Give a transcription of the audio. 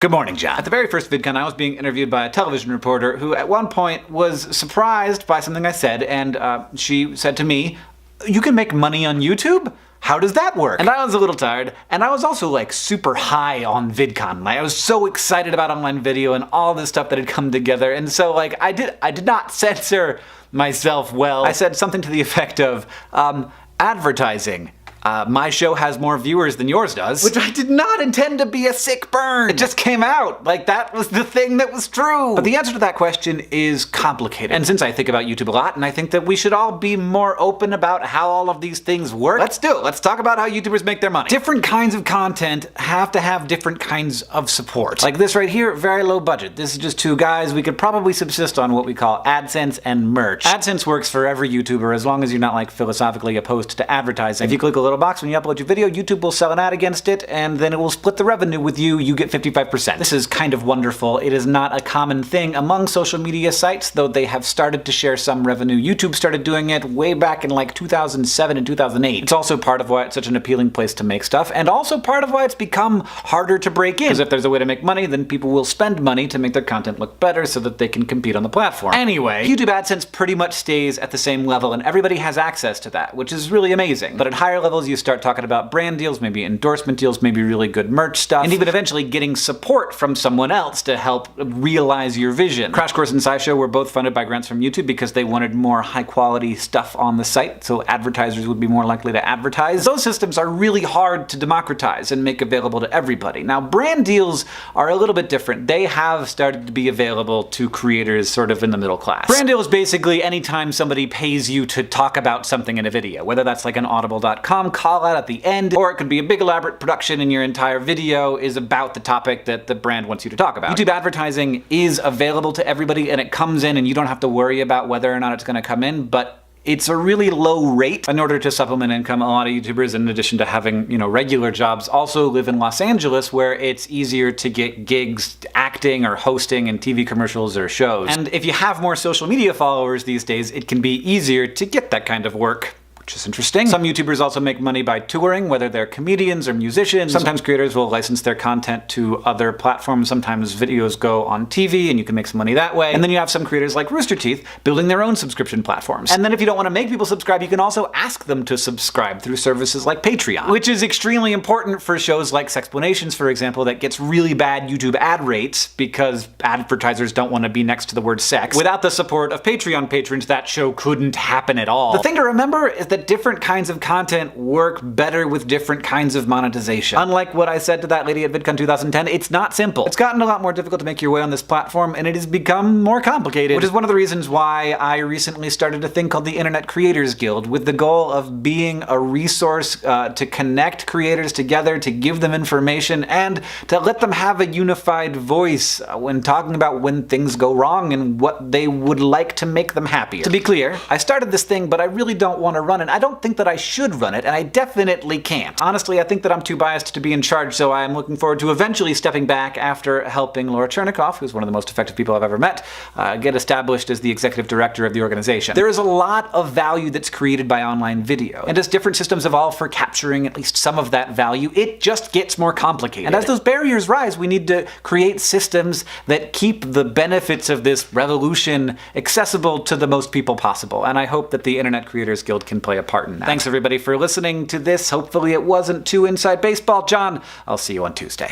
Good morning, John. At the very first VidCon, I was being interviewed by a television reporter who at one point was surprised by something I said, and she said to me, "You can make money on YouTube? How does that work?" And I was a little tired, and I was also like super high on VidCon. Like, I was so excited about online video and all this stuff that had come together, and so like I did not censor myself well. I said something to the effect of, advertising. My show has more viewers than yours does. Which I did not intend to be a sick burn. It just came out. Like, that was the thing that was true. But the answer to that question is complicated. And since I think about YouTube a lot, and I think that we should all be more open about how all of these things work, let's do it. Let's talk about how YouTubers make their money. Different kinds of content have to have different kinds of support. Like this right here, very low budget. This is just two guys. We could probably subsist on what we call AdSense and merch. AdSense works for every YouTuber as long as you're not like philosophically opposed to advertising. If you click a little box when you upload your video, YouTube will sell an ad against it, and then it will split the revenue with you. You get 55%. This is kind of wonderful. It is not a common thing among social media sites, though they have started to share some revenue. YouTube started doing it way back in like 2007 and 2008. It's also part of why it's such an appealing place to make stuff, and also part of why it's become harder to break in. Because if there's a way to make money, then people will spend money to make their content look better so that they can compete on the platform. Anyway, YouTube AdSense pretty much stays at the same level, and everybody has access to that, which is really amazing. But at higher levels, you start talking about brand deals, maybe endorsement deals, maybe really good merch stuff, and even eventually getting support from someone else to help realize your vision. Crash Course and SciShow were both funded by grants from YouTube because they wanted more high-quality stuff on the site, so advertisers would be more likely to advertise. Those systems are really hard to democratize and make available to everybody. Now, brand deals are a little bit different. They have started to be available to creators sort of in the middle class. Brand deal is basically anytime somebody pays you to talk about something in a video, whether that's like an audible.com call out at the end, or it could be a big elaborate production and your entire video is about the topic that the brand wants you to talk about. YouTube advertising is available to everybody and it comes in and you don't have to worry about whether or not it's going to come in, but it's a really low rate. In order to supplement income, a lot of YouTubers, in addition to having, regular jobs, also live in Los Angeles, where it's easier to get gigs acting or hosting in TV commercials or shows. And if you have more social media followers these days, it can be easier to get that kind of work, which is interesting. Some YouTubers also make money by touring, whether they're comedians or musicians. Sometimes creators will license their content to other platforms. Sometimes videos go on TV and you can make some money that way. And then you have some creators like Rooster Teeth building their own subscription platforms. And then if you don't want to make people subscribe, you can also ask them to subscribe through services like Patreon, which is extremely important for shows like Sexplanations, for example, that gets really bad YouTube ad rates because advertisers don't want to be next to the word sex. Without the support of Patreon patrons, that show couldn't happen at all. The thing to remember is that different kinds of content work better with different kinds of monetization. Unlike what I said to that lady at VidCon 2010, it's not simple. It's gotten a lot more difficult to make your way on this platform, and it has become more complicated, which is one of the reasons why I recently started a thing called the Internet Creators Guild, with the goal of being a resource to connect creators together, to give them information, and to let them have a unified voice when talking about when things go wrong and what they would like to make them happier. To be clear, I started this thing, but I really don't want to run it. I don't think that I should run it, and I definitely can't. Honestly, I think that I'm too biased to be in charge, so I'm looking forward to eventually stepping back after helping Laura Chernikoff, who's one of the most effective people I've ever met, get established as the executive director of the organization. There is a lot of value that's created by online video, and as different systems evolve for capturing at least some of that value, it just gets more complicated. And as those barriers rise, we need to create systems that keep the benefits of this revolution accessible to the most people possible, and I hope that the Internet Creators Guild can play a part in that. Thanks everybody for listening to this. Hopefully it wasn't too inside baseball. John, I'll see you on Tuesday.